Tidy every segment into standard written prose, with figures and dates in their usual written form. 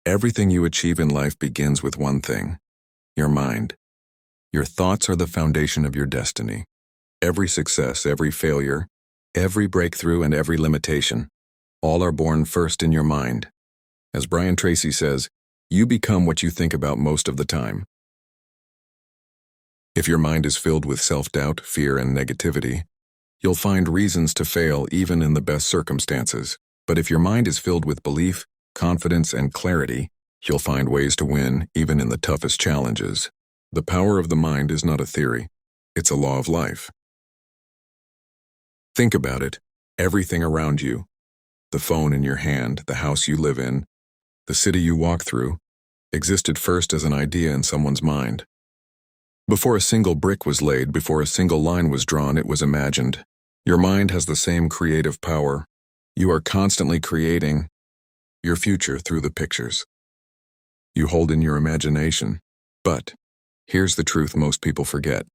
Everything you achieve in life begins with one thing: your mind. Your thoughts are the foundation of your destiny. Every success, every failure, every breakthrough, and every limitation, all are born first in your mind. As Brian Tracy says, you become what you think about most of the time. If your mind is filled with self-doubt, fear, and negativity, you'll find reasons to fail even in the best circumstances. But if your mind is filled with belief, confidence, and clarity, you'll find ways to win even in the toughest challenges. The power of the mind is not a theory. It's a law of life. Think about it. Everything around you, the phone in your hand, the house you live in, the city you walk through, existed first as an idea in someone's mind. Before a single brick was laid, before a single line was drawn, it was imagined. Your mind has the same creative power. You are constantly creating your future through the pictures you hold in your imagination. But here's the truth most people forget.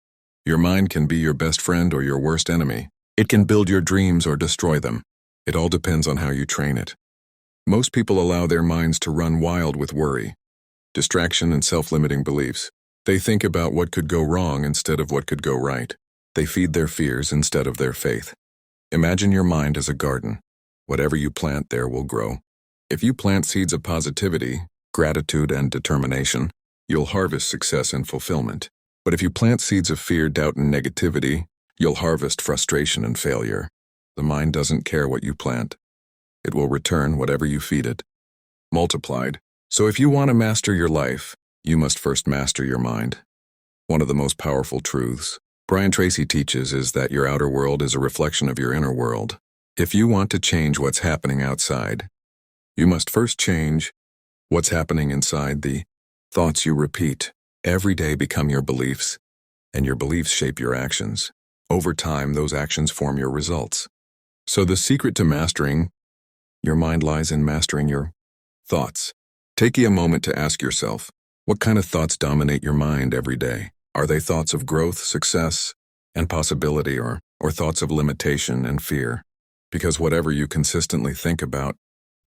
Your mind can be your best friend or your worst enemy. It can build your dreams or destroy them. It all depends on how you train it. Most people allow their minds to run wild with worry, distraction, and self-limiting beliefs. They think about what could go wrong instead of what could go right. They feed their fears instead of their faith. Imagine your mind as a garden. Whatever you plant there will grow. If you plant seeds of positivity, gratitude, and determination, you'll harvest success and fulfillment. But if you plant seeds of fear, doubt, and negativity, you'll harvest frustration and failure. The mind doesn't care what you plant. It will return whatever you feed it, multiplied. So if you want to master your life, you must first master your mind. One of the most powerful truths Brian Tracy teaches is that your outer world is a reflection of your inner world. If you want to change what's happening outside, you must first change what's happening inside. The thoughts you repeat every day become your beliefs, and your beliefs shape your actions. Over time, those actions form your results. So the secret to mastering your mind lies in mastering your thoughts. Take a moment to ask yourself, what kind of thoughts dominate your mind every day? Are they thoughts of growth, success, and possibility, or thoughts of limitation and fear? Because whatever you consistently think about,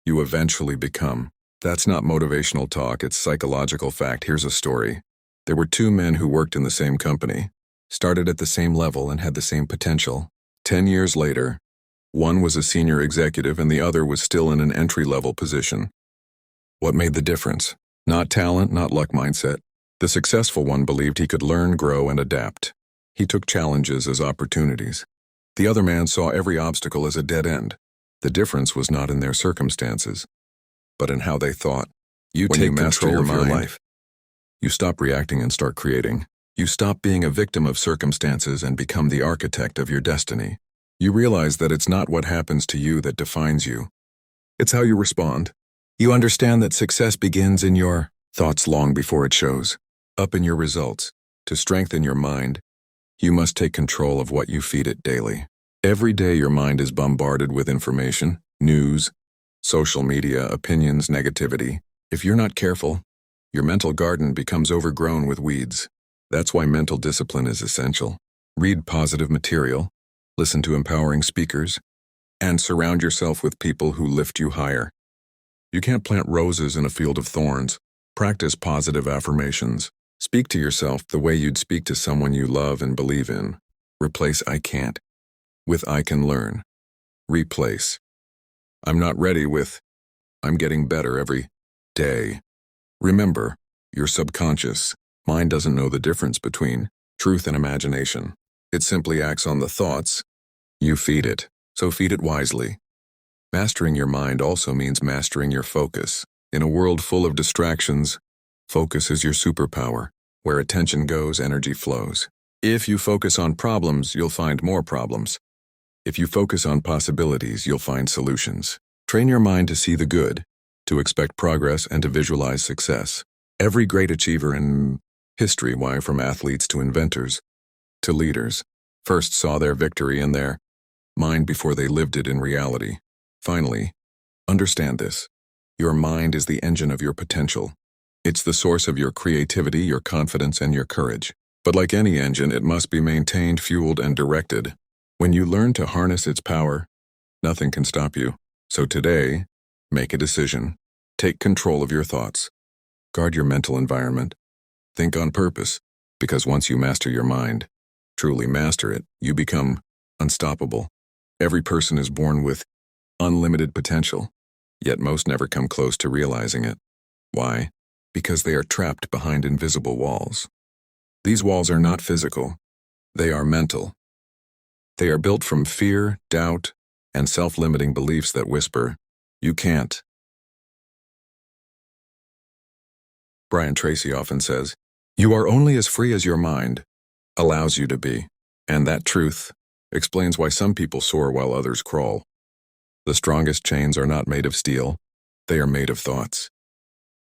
you eventually become. That's not motivational talk, it's psychological fact. Here's a story. There were two men who worked in the same company, started at the same level, and had the same potential. 10 years later, one was a senior executive and the other was still in an entry-level position. What made the difference? Not talent, not luck mindset. The successful one believed he could learn, grow, and adapt. He took challenges as opportunities. The other man saw every obstacle as a dead end. The difference was not in their circumstances, but in how they thought. When you take control of your life, you stop reacting and start creating. You stop being a victim of circumstances and become the architect of your destiny. You realize that it's not what happens to you that defines you. It's how you respond. You understand that success begins in your thoughts long before it shows up in your results. To strengthen your mind, you must take control of what you feed it daily. Every day your mind is bombarded with information, news, social media, opinions, negativity. If you're not careful, your mental garden becomes overgrown with weeds. That's why mental discipline is essential. Read positive material, listen to empowering speakers, and surround yourself with people who lift you higher. You can't plant roses in a field of thorns. Practice positive affirmations. Speak to yourself the way you'd speak to someone you love and believe in. Replace "I can't" with "I can learn." Replace "I'm not ready" with "I'm getting better every day." Remember, your subconscious mind doesn't know the difference between truth and imagination. It simply acts on the thoughts you feed it, so feed it wisely. Mastering your mind also means mastering your focus. In a world full of distractions, focus is your superpower. Where attention goes, energy flows. If you focus on problems, you'll find more problems. If you focus on possibilities, you'll find solutions. Train your mind to see the good, to expect progress, and to visualize success. Every great achiever in history, from athletes to inventors to leaders, first saw their victory in their mind before they lived it in reality. Finally, understand this. Your mind is the engine of your potential. It's the source of your creativity, your confidence, and your courage. But like any engine, it must be maintained, fueled, and directed. When you learn to harness its power, nothing can stop you. So today, make a decision. Take control of your thoughts. Guard your mental environment. Think on purpose, because once you master your mind, truly master it, you become unstoppable. Every person is born with unlimited potential, yet most never come close to realizing it. Why? Because they are trapped behind invisible walls. These walls are not physical. They are mental. They are built from fear, doubt, and self-limiting beliefs that whisper, "You can't." Brian Tracy often says, "You are only as free as your mind allows you to be." And that truth explains why some people soar while others crawl. The strongest chains are not made of steel. They are made of thoughts.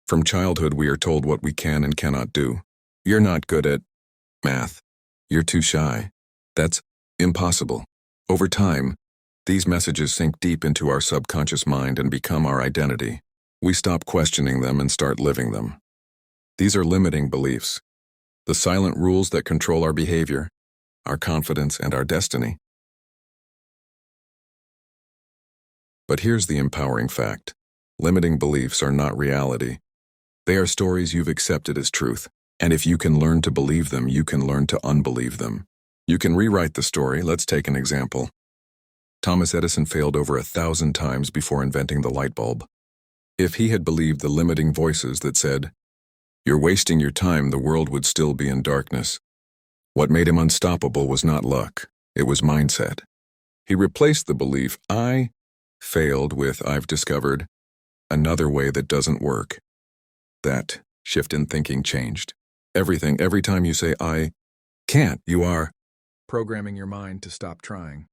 From childhood, we are told what we can and cannot do. You're not good at math. You're too shy. That's impossible. Over time, these messages sink deep into our subconscious mind and become our identity. We stop questioning them and start living them. These are limiting beliefs, the silent rules that control our behavior, our confidence, and our destiny. But here's the empowering fact. Limiting beliefs are not reality. They are stories you've accepted as truth. And if you can learn to believe them, you can learn to unbelieve them. You can rewrite the story. Let's take an example. Thomas Edison failed over 1,000 times before inventing the light bulb. If he had believed the limiting voices that said, "You're wasting your time," the world would still be in darkness. What made him unstoppable was not luck, it was mindset. He replaced the belief, "I failed," with, "I've discovered another way that doesn't work." That shift in thinking changed everything. Every time you say, "I can't," you are programming your mind to stop trying.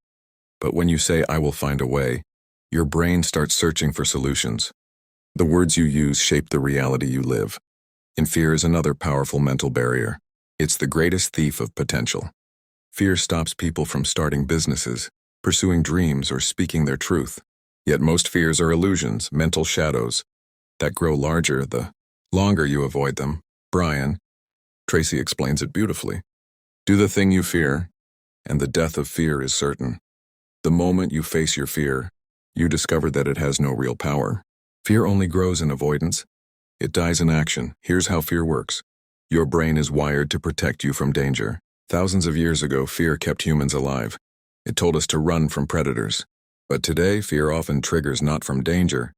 But when you say, "I will find a way," your brain starts searching for solutions. The words you use shape the reality you live. And fear is another powerful mental barrier. It's the greatest thief of potential. Fear stops people from starting businesses, pursuing dreams, or speaking their truth. Yet most fears are illusions, mental shadows, that grow larger the longer you avoid them. Brian Tracy explains it beautifully. Do the thing you fear, and the death of fear is certain. The moment you face your fear, you discover that it has no real power. Fear only grows in avoidance. It dies in action. Here's how fear works. Your brain is wired to protect you from danger. Thousands of years ago, fear kept humans alive. It told us to run from predators. But today, fear often triggers not from danger,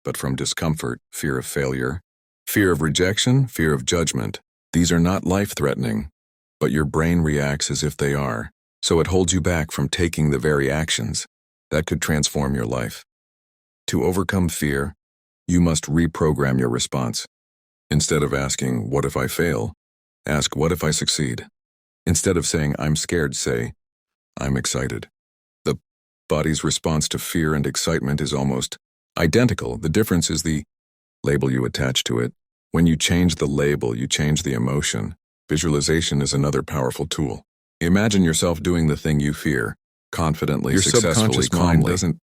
but from discomfort, fear of failure, fear of rejection, fear of judgment. These are not life-threatening, but your brain reacts as if they are. So it holds you back from taking the very actions that could transform your life. To overcome fear, you must reprogram your response. Instead of asking, "What if I fail?" ask, "What if I succeed?" Instead of saying, "I'm scared," say, "I'm excited." The body's response to fear and excitement is almost identical. The difference is the label you attach to it. When you change the label, you change the emotion. Visualization is another powerful tool. Imagine yourself doing the thing you fear, confidently, successfully, subconscious mind calmly. Doesn't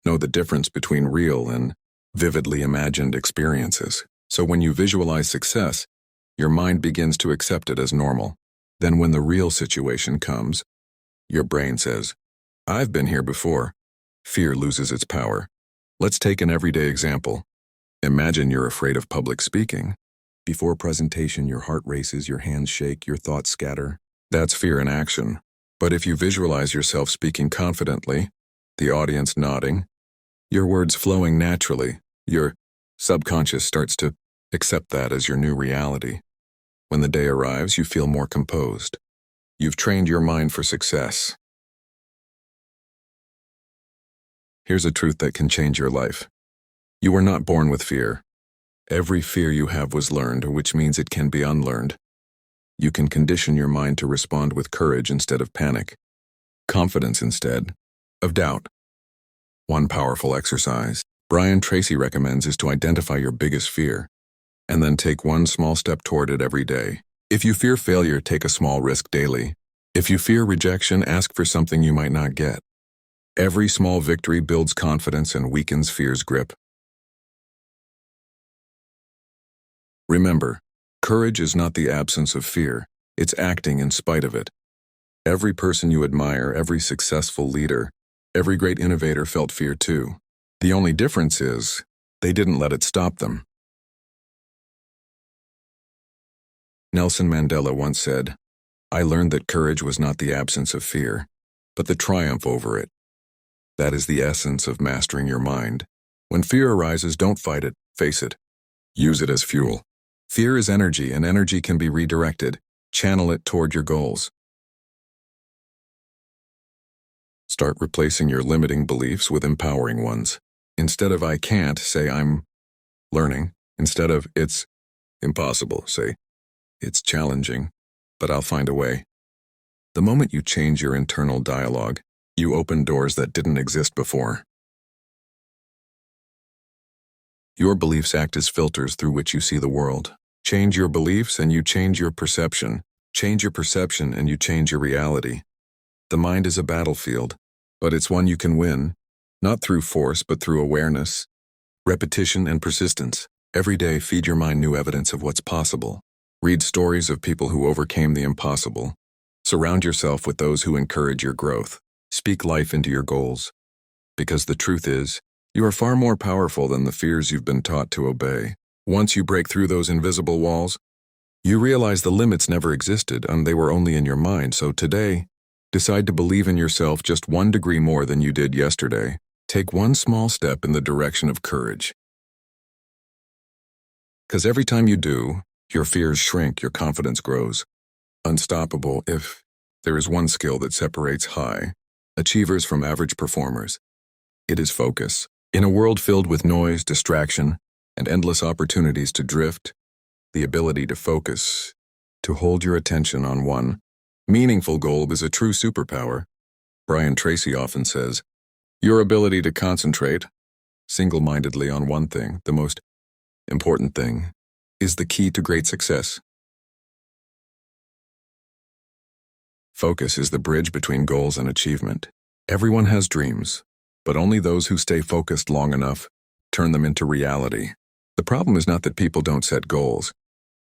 know the difference between real and vividly imagined experiences. So when you visualize success, your mind begins to accept it as normal. Then when the real situation comes, your brain says, "I've been here before." Fear loses its power. Let's take an everyday example. Imagine you're afraid of public speaking. Before presentation, your heart races, your hands shake, your thoughts scatter. That's fear in action. But if you visualize yourself speaking confidently, the audience nodding, your words flowing naturally, your subconscious starts to accept that as your new reality. When the day arrives, you feel more composed. You've trained your mind for success. Here's a truth that can change your life. You were not born with fear. Every fear you have was learned, which means it can be unlearned. You can condition your mind to respond with courage instead of panic, confidence instead of doubt. One powerful exercise Brian Tracy recommends is to identify your biggest fear, and then take one small step toward it every day. If you fear failure, take a small risk daily. If you fear rejection, ask for something you might not get. Every small victory builds confidence and weakens fear's grip. Remember, courage is not the absence of fear, it's acting in spite of it. Every person you admire, every successful leader, every great innovator felt fear too. The only difference is, They didn't let it stop them. Nelson Mandela once said, "I learned that courage was not the absence of fear, but the triumph over it." That is the essence of mastering your mind. When fear arises, don't fight it, face it. Use it as fuel. Fear is energy, and energy can be redirected. Channel it toward your goals. Start replacing your limiting beliefs with empowering ones. Instead of "I can't," say "I'm learning." Instead of "It's impossible," say "It's challenging, but I'll find a way." The moment you change your internal dialogue, you open doors that didn't exist before. Your beliefs act as filters through which you see the world. Change your beliefs and you change your perception. Change your perception and you change your reality. The mind is a battlefield, but it's one you can win, not through force but through awareness, repetition, and persistence. Every day, feed your mind new evidence of what's possible. Read stories of people who overcame the impossible. Surround yourself with those who encourage your growth. Speak life into your goals. Because the truth is, you are far more powerful than the fears you've been taught to obey. Once you break through those invisible walls, you realize the limits never existed and they were only in your mind. So today, decide to believe in yourself just 1 degree more than you did yesterday. Take one small step in the direction of courage. Because every time you do, your fears shrink, your confidence grows. Unstoppable. If there is one skill that separates high achievers from average performers, it is focus. In a world filled with noise, distraction, and endless opportunities to drift, the ability to focus, to hold your attention on one meaningful goal is a true superpower. Brian Tracy often says, "Your ability to concentrate single-mindedly on one thing, the most important thing, is the key to great success." Focus is the bridge between goals and achievement. Everyone has dreams, but only those who stay focused long enough turn them into reality. The problem is not that people don't set goals.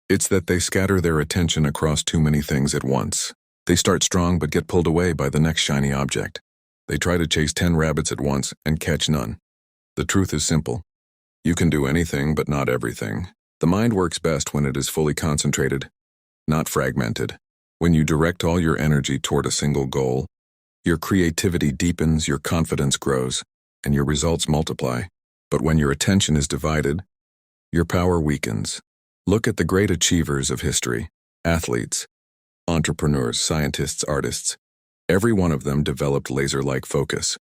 It's that they scatter their attention across too many things at once. They start strong but get pulled away by the next shiny object. They try to chase 10 rabbits at once and catch none. The truth is simple. You can do anything but not everything. The mind works best when it is fully concentrated, not fragmented. When you direct all your energy toward a single goal, your creativity deepens, your confidence grows, and your results multiply. But when your attention is divided, your power weakens. Look at the great achievers of history: athletes, entrepreneurs, scientists, artists. Every one of them developed laser-like focus.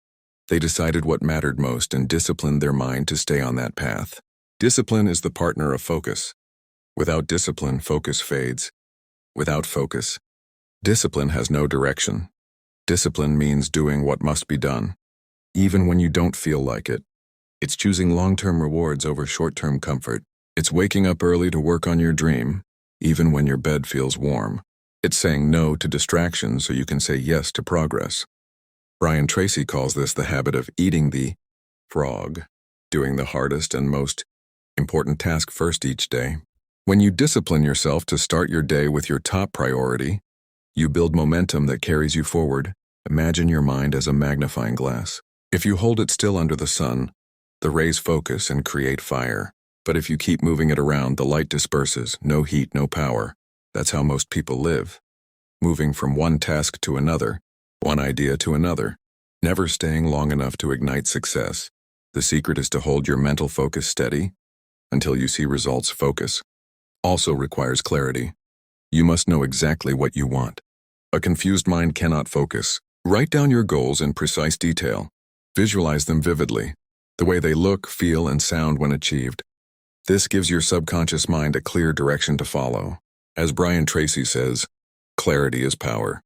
They decided what mattered most and disciplined their mind to stay on that path. Discipline is the partner of focus. Without discipline, focus fades. Without focus, discipline has no direction. Discipline means doing what must be done, even when you don't feel like it. It's choosing long-term rewards over short-term comfort. It's waking up early to work on your dream, even when your bed feels warm. It's saying no to distractions so you can say yes to progress. Brian Tracy calls this the habit of eating the frog, doing the hardest and most important task first each day. When you discipline yourself to start your day with your top priority, you build momentum that carries you forward. Imagine your mind as a magnifying glass. If you hold it still under the sun, the rays focus and create fire. But if you keep moving it around, the light disperses. No heat, no power. That's how most people live. Moving from one task to another, one idea to another, never staying long enough to ignite success. The secret is to hold your mental focus steady until you see results. Focus also requires clarity. You must know exactly what you want. A confused mind cannot focus. Write down your goals in precise detail. Visualize them vividly, the way they look, feel, and sound when achieved. This gives your subconscious mind a clear direction to follow. As Brian Tracy says, clarity is power.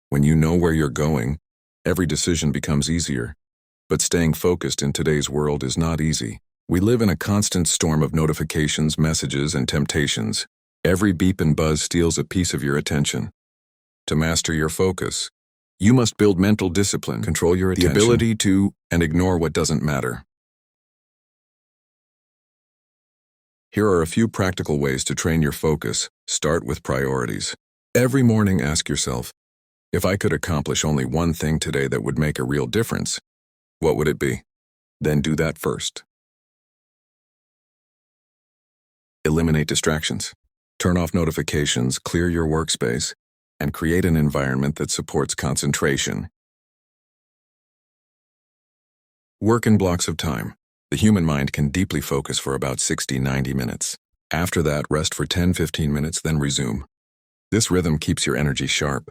When you know where you're going, every decision becomes easier. But staying focused in today's world is not easy. We live in a constant storm of notifications, messages, and temptations. Every beep and buzz steals a piece of your attention. To master your focus, you must build mental discipline, control your attention, the ability to and ignore what doesn't matter. Here are a few practical ways to train your focus. Start with priorities. Every morning ask yourself, if I could accomplish only one thing today that would make a real difference, what would it be? Then do that first. Eliminate distractions. Turn off notifications, clear your workspace, and create an environment that supports concentration. Work in blocks of time. The human mind can deeply focus for about 60-90 minutes. After that, rest for 10-15 minutes, then resume. This rhythm keeps your energy sharp.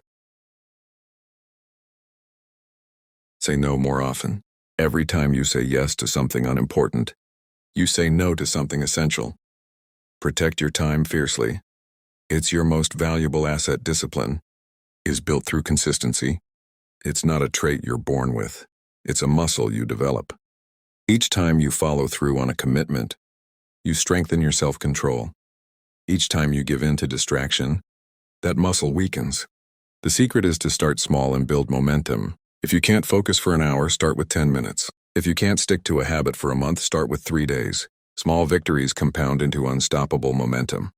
Say no more often. Every time you say yes to something unimportant, you say no to something essential. Protect your time fiercely. It's your most valuable asset. Discipline is built through consistency. It's not a trait you're born with. It's a muscle you develop. Each time you follow through on a commitment, you strengthen your self-control. Each time you give in to distraction, that muscle weakens. The secret is to start small and build momentum. If you can't focus for an hour, start with 10 minutes. If you can't stick to a habit for a month, start with 3 days. Small victories compound into unstoppable momentum.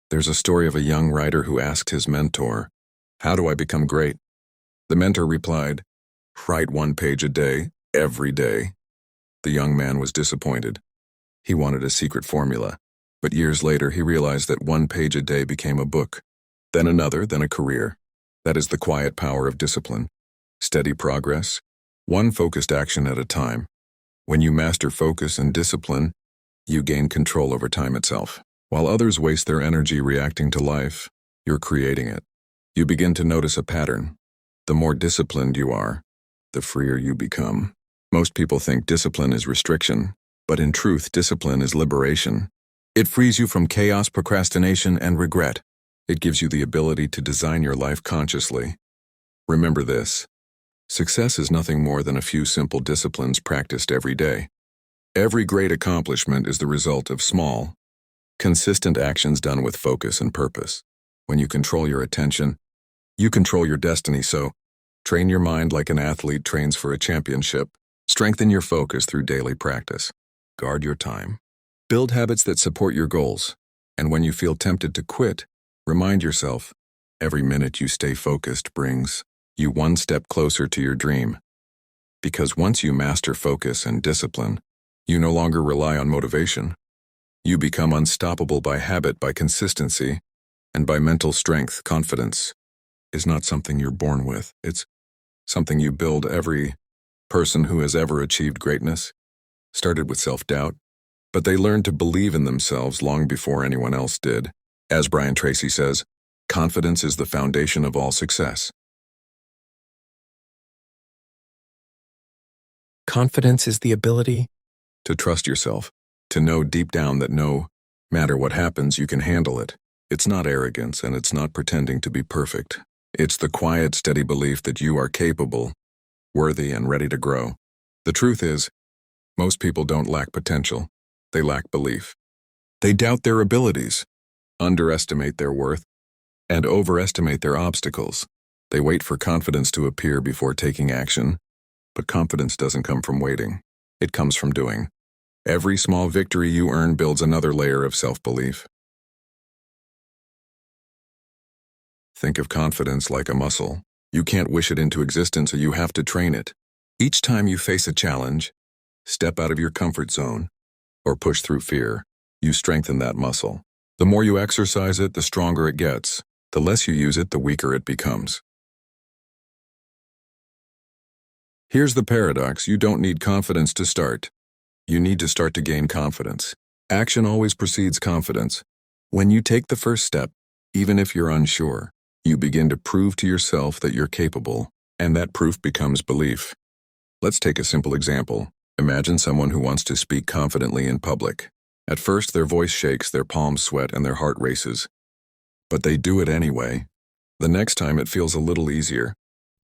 There's a story of a young writer who asked his mentor, "How do I become great?" The mentor replied, "Write 1 page a day, every day." The young man was disappointed. He wanted a secret formula, but years later he realized that 1 page a day became a book, then another, then a career. That is the quiet power of discipline. Steady progress, one focused action at a time. When you master focus and discipline, you gain control over time itself. While others waste their energy reacting to life, you're creating it. You begin to notice a pattern. The more disciplined you are, the freer you become. Most people think discipline is restriction, but in truth, discipline is liberation. It frees you from chaos, procrastination, and regret. It gives you the ability to design your life consciously. Remember this: success is nothing more than a few simple disciplines practiced every day. Every great accomplishment is the result of small, consistent actions done with focus and purpose. When you control your attention, you control your destiny. So, train your mind like an athlete trains for a championship. Strengthen your focus through daily practice. Guard your time. Build habits that support your goals. And when you feel tempted to quit, remind yourself, every minute you stay focused brings you one step closer to your dream. Because once you master focus and discipline, you no longer rely on motivation. You become unstoppable by habit, by consistency, and by mental strength. Confidence is not something you're born with. It's something you build. Every person who has ever achieved greatness started with self-doubt, but they learned to believe in themselves long before anyone else did. As Brian Tracy says, confidence is the foundation of all success. Confidence is the ability to trust yourself, to know deep down that no matter what happens, you can handle it. It's not arrogance, and it's not pretending to be perfect. It's the quiet, steady belief that you are capable, worthy, and ready to grow. The truth is, most people don't lack potential. They lack belief. They doubt their abilities, underestimate their worth, and overestimate their obstacles. They wait for confidence to appear before taking action, but confidence doesn't come from waiting. It comes from doing. Every small victory you earn builds another layer of self-belief. Think of confidence like a muscle. You can't wish it into existence, so you have to train it. Each time you face a challenge, step out of your comfort zone, or push through fear, you strengthen that muscle. The more you exercise it, the stronger it gets. The less you use it, the weaker it becomes. Here's the paradox: you don't need confidence to start. You need to start to gain confidence. Action always precedes confidence. When you take the first step, even if you're unsure, you begin to prove to yourself that you're capable, and that proof becomes belief. Let's take a simple example. Imagine someone who wants to speak confidently in public. At first, their voice shakes, their palms sweat, and their heart races. But they do it anyway. The next time it feels a little easier,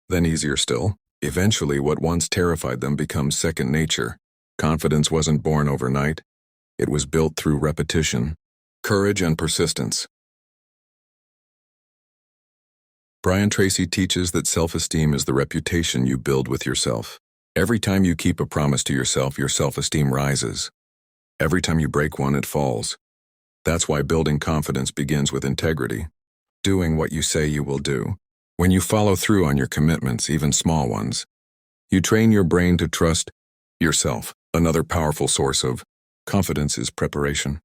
then easier still. Eventually, what once terrified them becomes second nature. Confidence wasn't born overnight. It was built through repetition, courage, and persistence. Brian Tracy teaches that self-esteem is the reputation you build with yourself. Every time you keep a promise to yourself, your self-esteem rises. Every time you break one, it falls. That's why building confidence begins with integrity, doing what you say you will do. When you follow through on your commitments, even small ones, you train your brain to trust yourself. Another powerful source of Confidence is preparation.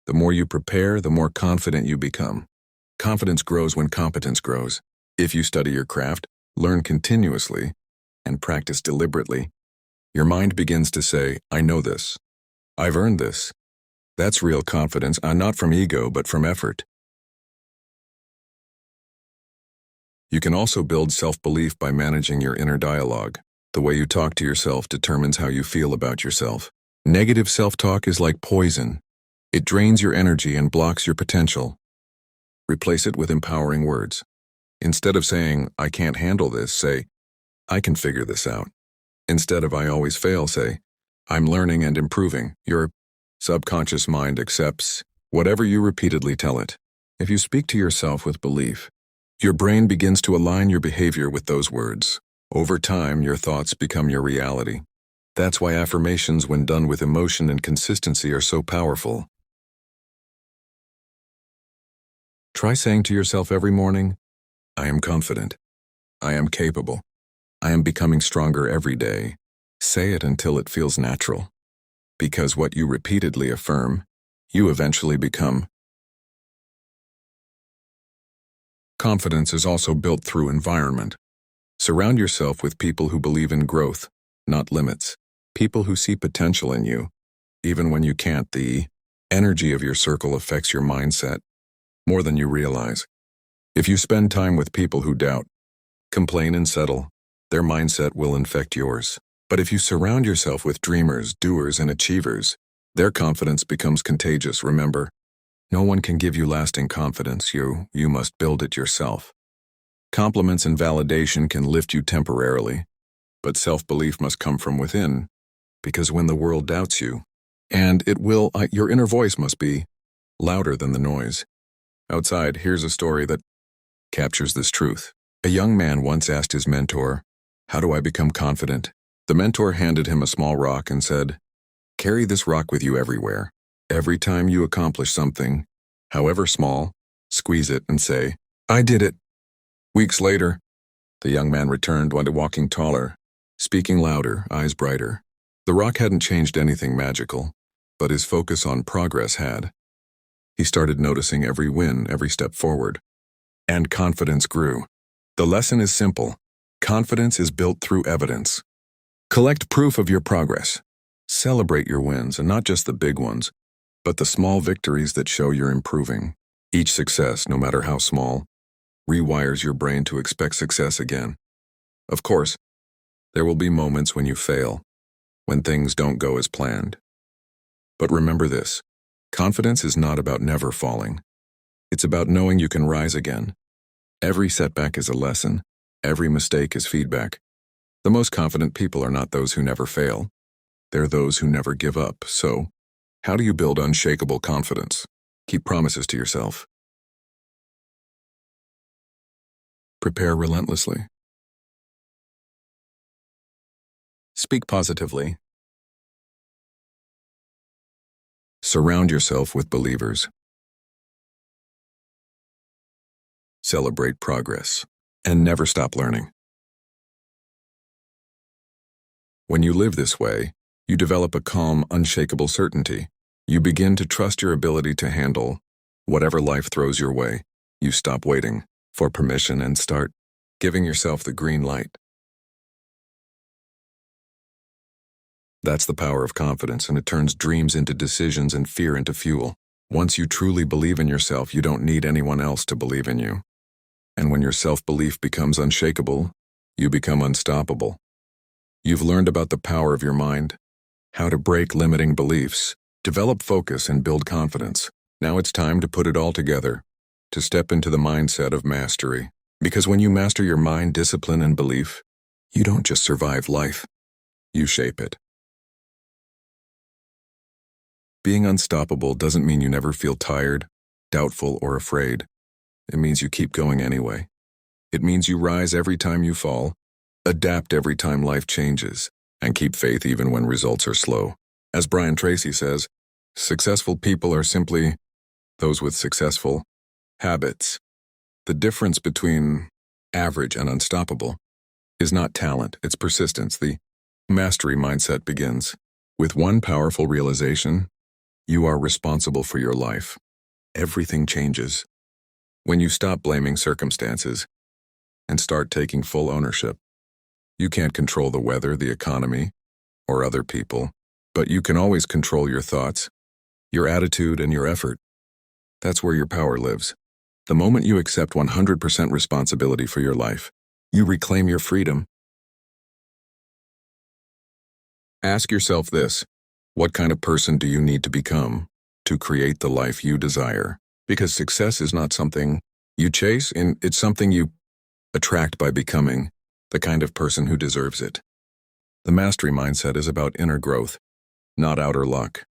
The more you prepare, the more confident you become. Confidence grows when competence grows. If you study your craft, learn continuously, and practice deliberately, your mind begins to say, I know this. I've earned this. That's real confidence, not from ego, but from effort. You can also build self-belief by managing your inner dialogue. The way you talk to yourself determines how you feel about yourself. Negative self-talk is like poison. It drains your energy and blocks your potential. Replace it with empowering words. Instead of saying, I can't handle this, say, I can figure this out. Instead of I always fail, say, I'm learning and improving. Your subconscious mind accepts whatever you repeatedly tell it. If you speak to yourself with belief, your brain begins to align your behavior with those words. Over time, your thoughts become your reality. That's why affirmations, when done with emotion and consistency, are so powerful. Try saying to yourself every morning, I am confident. I am capable. I am becoming stronger every day. Say it until it feels natural. Because what you repeatedly affirm, you eventually become. Confidence is also built through environment. Surround yourself with people who believe in growth, not limits. People who see potential in you, even when you can't. The energy of your circle affects your mindset more than you realize. If you spend time with people who doubt, complain, and settle, their mindset will infect yours. But if you surround yourself with dreamers, doers, and achievers, their confidence becomes contagious. Remember, no one can give you lasting confidence. You must build it yourself. Compliments and validation can lift you temporarily, but self-belief must come from within, because when the world doubts you, and it will, your inner voice must be louder than the noise. Outside, here's a story that captures this truth. A young man once asked his mentor, how do I become confident? The mentor handed him a small rock and said, carry this rock with you everywhere. Every time you accomplish something, however small, squeeze it and say, I did it. Weeks later, the young man returned, walking taller, speaking louder, eyes brighter. The rock hadn't changed anything magical, but his focus on progress had. He started noticing every win, every step forward, and confidence grew. The lesson is simple. Confidence is built through evidence. Collect proof of your progress. Celebrate your wins, and not just the big ones, but the small victories that show you're improving. Each success, no matter how small, rewires your brain to expect success again. Of course, there will be moments when you fail, when things don't go as planned. But remember this, confidence is not about never falling. It's about knowing you can rise again. Every setback is a lesson. Every mistake is feedback. The most confident people are not those who never fail. They're those who never give up. So, how do you build unshakable confidence? Keep promises to yourself. Prepare relentlessly. Speak positively. Surround yourself with believers. Celebrate progress, and never stop learning. When you live this way, you develop a calm, unshakable certainty. You begin to trust your ability to handle whatever life throws your way. You stop waiting for permission and start giving yourself the green light. That's the power of confidence, and it turns dreams into decisions and fear into fuel. Once you truly believe in yourself, you don't need anyone else to believe in you. And when your self-belief becomes unshakable, you become unstoppable. You've learned about the power of your mind, how to break limiting beliefs, develop focus, and build confidence. Now it's time to put it all together, to step into the mindset of mastery. Because when you master your mind, discipline, and belief, you don't just survive life, you shape it. Being unstoppable doesn't mean you never feel tired, doubtful, or afraid. It means you keep going anyway. It means you rise every time you fall, adapt every time life changes, and keep faith even when results are slow. As Brian Tracy says, successful people are simply those with successful habits. The difference between average and unstoppable is not talent, it's persistence. The mastery mindset begins with one powerful realization: You are responsible for your life. Everything changes when you stop blaming circumstances and start taking full ownership. You can't control the weather, the economy, or other people, but you can always control your thoughts, your attitude, and your effort. That's where your power lives. The moment you accept 100% responsibility for your life, you reclaim your freedom. Ask yourself this: what kind of person do you need to become to create the life you desire? Because success is not something you chase, and it's something you attract by becoming the kind of person who deserves it. The mastery mindset is about inner growth, not outer luck.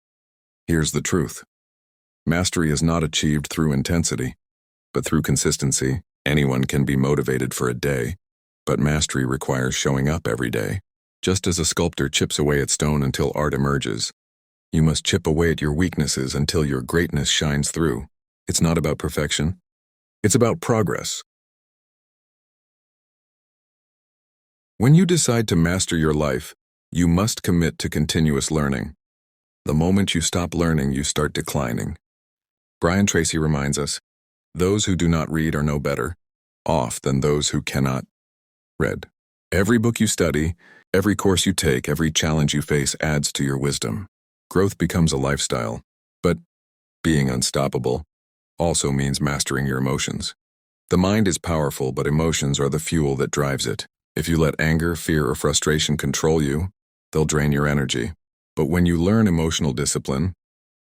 Here's the truth. Mastery is not achieved through intensity, but through consistency. Anyone can be motivated for a day, but mastery requires showing up every day. Just as a sculptor chips away at stone until art emerges, you must chip away at your weaknesses until your greatness shines through. It's not about perfection. It's about progress. When you decide to master your life, you must commit to continuous learning. The moment you stop learning, you start declining. Brian Tracy reminds us, those who do not read are no better off than those who cannot read. Every book you study, every course you take, every challenge you face adds to your wisdom. Growth becomes a lifestyle, but being unstoppable also means mastering your emotions. The mind is powerful, but emotions are the fuel that drives it. If you let anger, fear, or frustration control you, they'll drain your energy. But when you learn emotional discipline,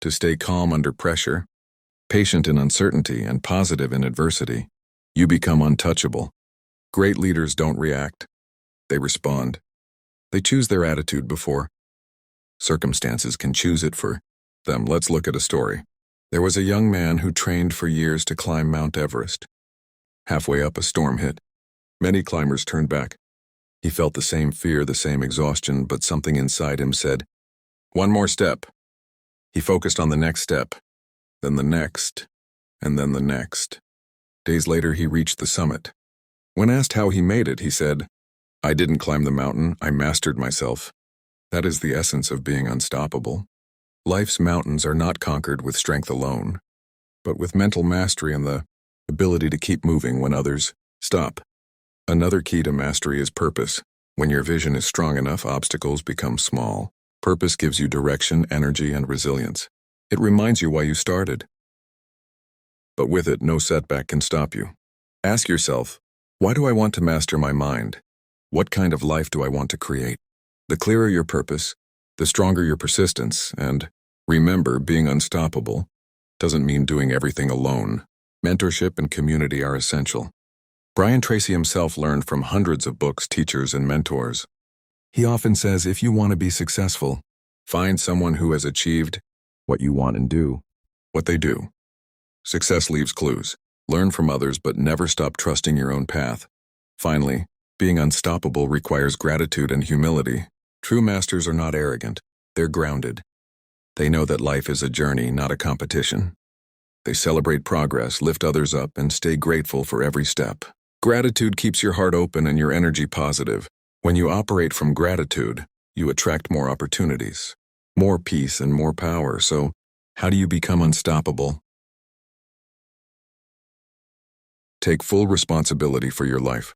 to stay calm under pressure, patient in uncertainty, and positive in adversity, you become untouchable. Great leaders don't react. They respond. They choose their attitude before circumstances can choose it for them. Let's look at a story. There was a young man who trained for years to climb Mount Everest. Halfway up, a storm hit. Many climbers turned back. He felt the same fear, the same exhaustion, but something inside him said, "One more step." He focused on the next step, then the next, and then the next. Days later, he reached the summit. When asked how he made it, he said, "I didn't climb the mountain, I mastered myself." That is the essence of being unstoppable. Life's mountains are not conquered with strength alone, but with mental mastery and the ability to keep moving when others stop. Another key to mastery is purpose. When your vision is strong enough, obstacles become small. Purpose gives you direction, energy, and resilience. It reminds you why you started. But with it, no setback can stop you. Ask yourself, why do I want to master my mind? What kind of life do I want to create? The clearer your purpose, the stronger your persistence, and remember, being unstoppable doesn't mean doing everything alone. Mentorship and community are essential. Brian Tracy himself learned from hundreds of books, teachers, and mentors. He often says, if you want to be successful, find someone who has achieved what you want and do what they do. Success leaves clues. Learn from others, but never stop trusting your own path. Finally, being unstoppable requires gratitude and humility. True masters are not arrogant. They're grounded. They know that life is a journey, not a competition. They celebrate progress, lift others up, and stay grateful for every step. Gratitude keeps your heart open and your energy positive. When you operate from gratitude, you attract more opportunities, more peace, and more power. So, how do you become unstoppable? Take full responsibility for your life.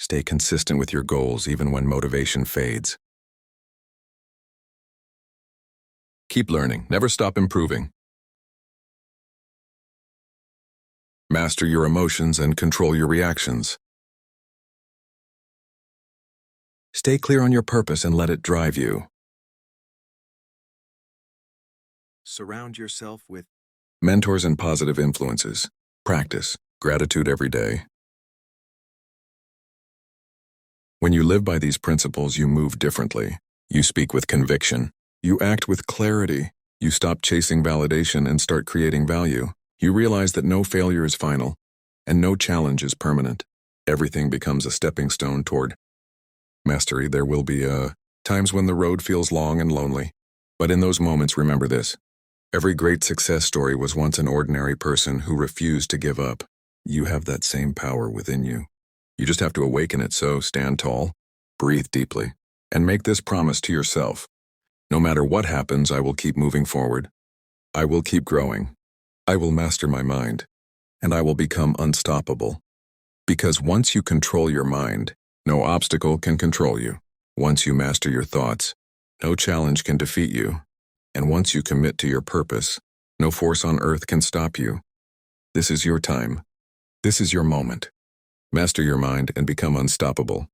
Stay consistent with your goals even when motivation fades. Keep learning, never stop improving. Master your emotions and control your reactions. Stay clear on your purpose and let it drive you. Surround yourself with mentors and positive influences. Practice gratitude every day. When you live by these principles, you move differently. You speak with conviction. You act with clarity. You stop chasing validation and start creating value. You realize that no failure is final, and no challenge is permanent. Everything becomes a stepping stone toward mastery. There will be times when the road feels long and lonely. But in those moments, remember this. Every great success story was once an ordinary person who refused to give up. You have that same power within you. You just have to awaken it, so stand tall, breathe deeply, and make this promise to yourself. No matter what happens, I will keep moving forward. I will keep growing. I will master my mind, and I will become unstoppable. Because once you control your mind, no obstacle can control you. Once you master your thoughts, no challenge can defeat you. And once you commit to your purpose, no force on earth can stop you. This is your time. This is your moment. Master your mind and become unstoppable.